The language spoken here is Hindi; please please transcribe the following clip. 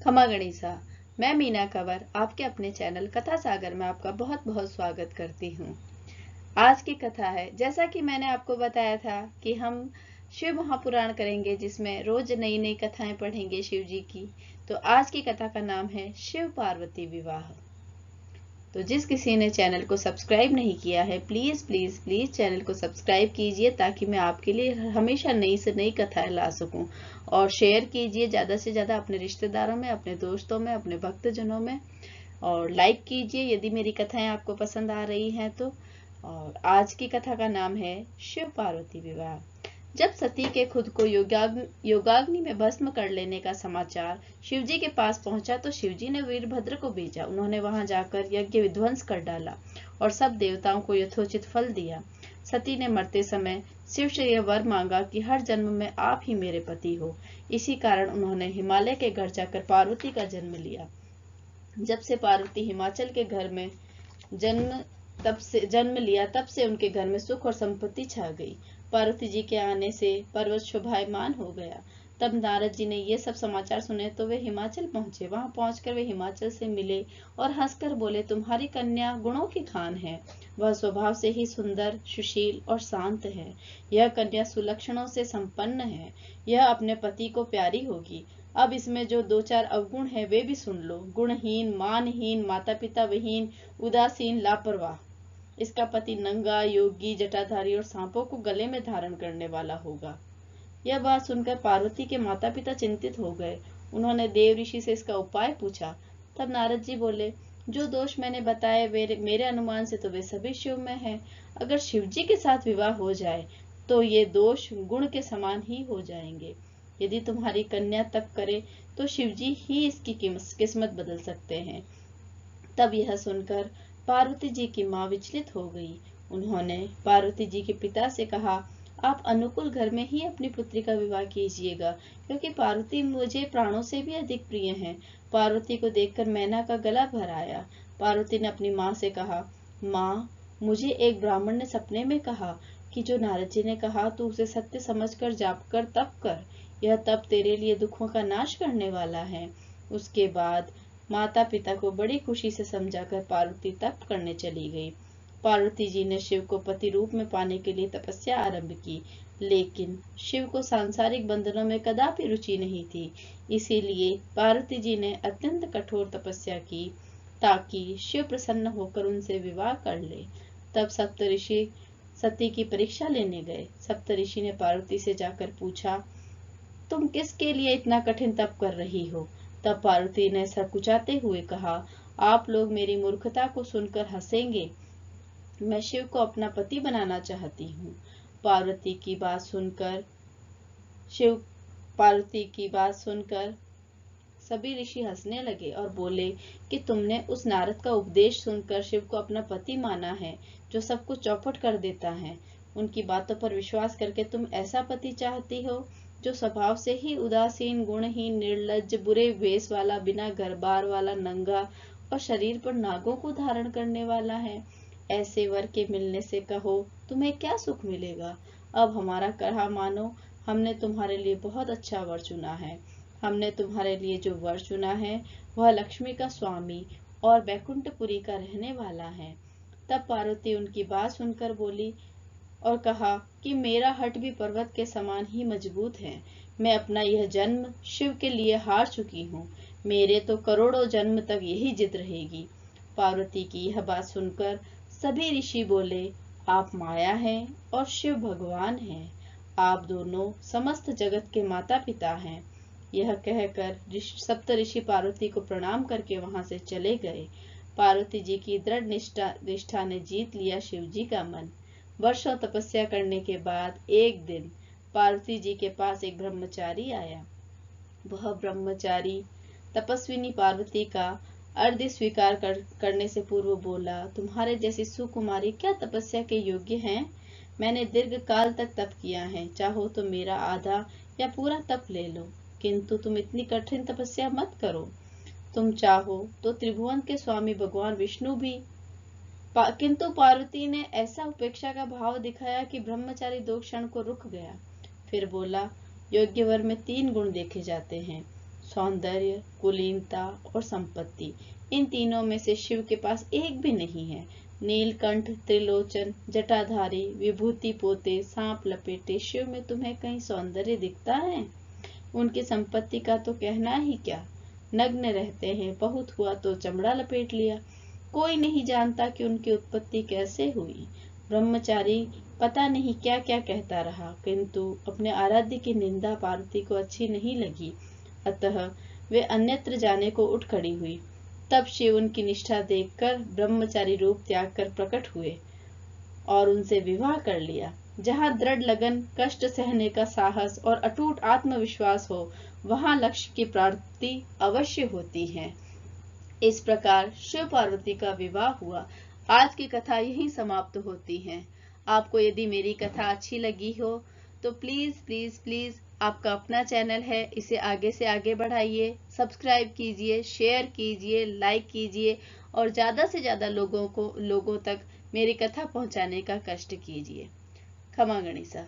खमा गणिसा। मैं मीना कंवर आपके अपने चैनल कथा सागर में आपका बहुत बहुत स्वागत करती हूँ। आज की कथा है, जैसा कि मैंने आपको बताया था कि हम शिव महापुराण करेंगे, जिसमें रोज नई नई कथाएं पढ़ेंगे शिव जी की। तो आज की कथा का नाम है शिव पार्वती विवाह। तो जिस किसी ने चैनल को सब्सक्राइब नहीं किया है, प्लीज प्लीज प्लीज चैनल को सब्सक्राइब कीजिए, ताकि मैं आपके लिए हमेशा नई से नई कथाएं ला सकूं। और शेयर कीजिए ज्यादा से ज्यादा अपने रिश्तेदारों में, अपने दोस्तों में, अपने भक्तजनों में। और लाइक कीजिए यदि मेरी कथाएं आपको पसंद आ रही हैं तो। और आज की कथा का नाम है शिव पार्वती विवाह। जब सती के खुद को योगाग्नि में भस्म कर लेने का समाचार शिवजी के पास पहुंचा, तो शिवजी ने वीरभद्र को भेजा। उन्होंने वहां जाकर यज्ञ विध्वंस कर डाला और सब देवताओं को यथोचित फल दिया। सती ने मरते समय शिव से यह वर मांगा कि हर जन्म में आप ही मेरे पति हो। इसी कारण उन्होंने हिमालय के घर जाकर पार्वती का जन्म लिया। जब से पार्वती हिमाचल के घर में जन्म लिया, तब से उनके घर में सुख और संपत्ति छा गई। पार्वती जी के आने से पर्वत शोभायमान हो गया। तब नारद जी ने ये सब समाचार सुने तो वे हिमाचल पहुंचे। वहां पहुंचकर वे हिमाचल से मिले और हंसकर बोले, तुम्हारी कन्या गुणों की खान है। वह स्वभाव से ही सुंदर, सुशील और शांत है। यह कन्या सुलक्षणों से संपन्न है। यह अपने पति को प्यारी होगी। अब इसमें जो दो चार अवगुण है वे भी सुन लो। गुणहीन, मानहीन, माता पिता विहीन, उदासीन, लापरवाह। इसका पति नंगा, योगी, जटाधारी और सांपों को गले में धारण करने वाला होगा। यह बात सुनकर पार्वती के माता पिता चिंतित हो गए। उन्होंने देव ऋषि से इसका उपाय पूछा। तब नारद जी बोले, जो दोष मैंने बताए मेरे अनुमान से तो वे सभी शिव में हैं। अगर शिव जी के साथ विवाह हो जाए तो ये दोष गुण के समान ही हो जाएंगे। यदि तुम्हारी कन्या तप करे तो शिवजी ही इसकी किस्मत बदल सकते हैं। तब यह सुनकर पार्वती जी की मां विचलित हो गई। उन्होंने पार्वती जी के पिता से कहा, आप अनुकूल घर में ही अपनी पुत्री का विवाह कीजिएगा, क्योंकि पार्वती मुझे प्राणों से भी अधिक प्रिय है। पार्वती को देखकर मैना का गला भर आया। पार्वती ने अपनी माँ से कहा, माँ, मुझे एक ब्राह्मण ने सपने में कहा कि जो नारद जी ने कहा तू उसे सत्य समझकर जाप कर तप कर। यह तप तेरे लिए दुखों का नाश करने वाला है। उसके बाद माता पिता को बड़ी खुशी से समझाकर पार्वती तप करने चली गई। पार्वती जी ने शिव को पति रूप में पाने के लिए तपस्या आरंभ की, लेकिन शिव को सांसारिक बंधनों में कदापि रुचि नहीं थी। इसीलिए पार्वती जी ने अत्यंत कठोर तपस्या की, ताकि शिव प्रसन्न होकर उनसे विवाह कर ले। तब सप्तऋषि सती की परीक्षा लेने गए। सप्तऋषि ने पार्वती से जाकर पूछा, तुम किसके लिए इतना कठिन तप कर रही हो? तब पार्वती ने सकुचाते हुए कहा, आप लोग मेरी मूर्खता को सुनकर हंसेंगे। मैं शिव को अपना पति बनाना चाहती हूँ। पार्वती की बात सुनकर सभी ऋषि हंसने लगे और बोले कि तुमने उस नारद का उपदेश सुनकर शिव को अपना पति माना है, जो सब कुछ चौपट कर देता है। उनकी बातों पर विश्वास करके तुम ऐसा पति चाहती हो जो स्वभाव से ही उदासीन, गुणहीन, निर्लज्ज, बुरे वेश वाला, बिना घर बार वाला, नंगा और शरीर पर नागों को धारण करने वाला है। ऐसे वर के मिलने से कहो तुम्हें क्या सुख मिलेगा। अब हमारा कहा मानो, हमने तुम्हारे लिए बहुत अच्छा वर चुना है। हमने तुम्हारे लिए जो वर चुना है वह लक्ष्मी का स्वामी और बैकुंठपुरी का रहने वाला है। तब पार्वती उनकी बात सुनकर बोली और कहा कि मेरा हट भी पर्वत के समान ही मजबूत है। मैं अपना यह जन्म शिव के लिए हार चुकी हूँ। मेरे तो करोड़ों जन्म तक यही जिद रहेगी। पार्वती की यह बात सुनकर सभी ऋषि बोले, आप माया हैं और शिव भगवान हैं। आप दोनों समस्त जगत के माता पिता हैं। यह कहकर सप्त ऋषि पार्वती को प्रणाम करके वहां से चले गए। पार्वती जी की दृढ़ निष्ठा ने जीत लिया शिव जी का मन। वर्षों तपस्या करने के बाद एक दिन पार्वती जी के पास एक ब्रह्मचारी आया। वह ब्रह्मचारी तपस्विनी पार्वती का अर्घ्य स्वीकार करने से पूर्व बोला, तुम्हारे जैसी सुकुमारी क्या तपस्या के योग्य हैं? मैंने दीर्घ काल तक तप किया है, चाहो तो मेरा आधा या पूरा तप ले लो, किंतु तुम इतनी कठिन तपस्या मत करो। तुम चाहो तो त्रिभुवन के स्वामी भगवान विष्णु भी किंतु पार्वती ने ऐसा उपेक्षा का भाव दिखाया कि ब्रह्मचारी 2 क्षण को रुक गया। फिर बोला, योग्य वर में 3 गुण देखे जाते हैं, सौंदर्य, कुलीनता और संपत्ति, इन तीनों में से शिव के पास एक भी नहीं है। नीलकंठ, त्रिलोचन, जटाधारी, विभूति पोते, सांप लपेटे शिव में तुम्हें कहीं सौंदर्य दिखता है? उनकी संपत्ति का तो कहना ही क्या। नग्न रहते हैं, बहुत हुआ तो चमड़ा लपेट लिया। कोई नहीं जानता कि उनकी उत्पत्ति कैसे हुई। ब्रह्मचारी पता नहीं क्या क्या कहता रहा, किंतु अपने आराध्य की निंदा पार्वती को अच्छी नहीं लगी। अतः वे अन्यत्र जाने को उठ खड़ी हुई। तब शिव उनकी निष्ठा देखकर ब्रह्मचारी रूप त्याग कर प्रकट हुए और उनसे विवाह कर लिया। जहाँ दृढ़ लगन, कष्ट सहने का साहस और अटूट आत्मविश्वास हो, वहाँ लक्ष्य की प्राप्ति अवश्य होती है। इस प्रकार शिव पार्वती का विवाह हुआ। आज की कथा यहीं समाप्त होती है। आपको यदि मेरी कथा अच्छी लगी हो तो प्लीज प्लीज प्लीज, आपका अपना चैनल है, इसे आगे से आगे बढ़ाइए, सब्सक्राइब कीजिए, शेयर कीजिए, लाइक कीजिए और ज्यादा से ज्यादा लोगों तक मेरी कथा पहुंचाने का कष्ट कीजिए। खमा गणिसा।